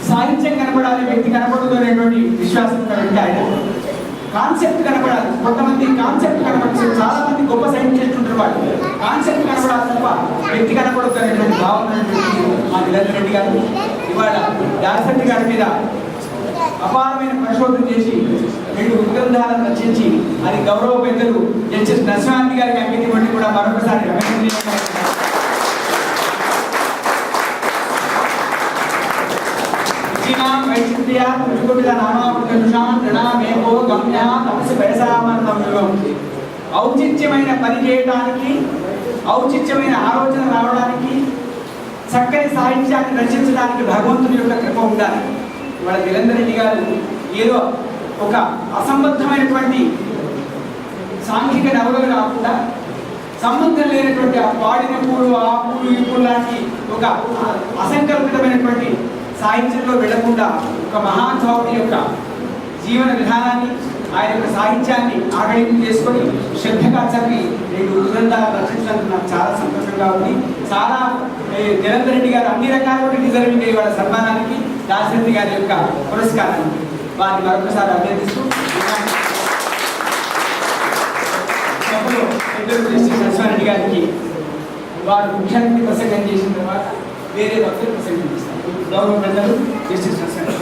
సాహిత్యం కనపడాలి, వ్యక్తి కనపడదు అనేటువంటి విశ్వాసం కలిగితే ఆయన కాన్సెప్ట్ కనపడాలి. కొంతమంది కాన్సెప్ట్ కనపడుతుంది, చాలా మంది గొప్ప సైంటిస్ట్ ఉంటారు, వాళ్ళు కాన్సెప్ట్ కనపడాలి తప్ప వ్యక్తి కనపడదు అనేటువంటి భావన మా నిరంజన్ రెడ్డి గారు ఇవాళ దాసరెడ్డి గారి మీద అపారమైన పరిశోధన చేసి 2 గ్రంథాలను రచించి అది గౌరవ పెద్దలు జస్టిస్ నరసింహారెడ్డి గారికి అంకితం వంటి కూడా మరొకసారి ఔచిత్యమైన పని చేయడానికి, ఔచిత్యమైన ఆలోచన రావడానికి, చక్కని సాహిత్యాన్ని రచించడానికి భగవంతుని యొక్క కృప ఉండాలి. ఇవాళ నిరంజన్ రెడ్డి గారు ఏదో ఒక అసంబద్ధమైనటువంటి సాంఘిక నవలలు కాకుండా సంబంధం లేనటువంటి ఆ పాడిన పూలు, ఆ పూలు, ఈ పూలు లాంటి ఒక అసంకల్పితమైనటువంటి సాహిత్యంలో వెళ్లకుండా ఒక మహానుభావుని యొక్క జీవన విధానాన్ని, ఆయన యొక్క సాహిత్యాన్ని ఆకలింపు చేసుకొని శ్రద్ధగా చదివి 2 గ్రంథాలు రచించడానికి నాకు చాలా సంతోషంగా ఉంది. చాలా నిరంజన్ రెడ్డి గారు అన్ని రకాల డిజర్వింగ్ ఇవాళ సన్మానానికి, దాసరెడ్డి గారి యొక్క పురస్కారానికి వారిని మరొకసారి అభ్యర్థిస్తూ నరసింహారెడ్డి గారికి వారు ముఖ్యానికి ప్రసంగం చేసిన తర్వాత వేరే భక్తులు ప్రసంగం చేస్తారు. గౌరవ పెద్దలు జస్టిస్ నరసింహారెడ్డి.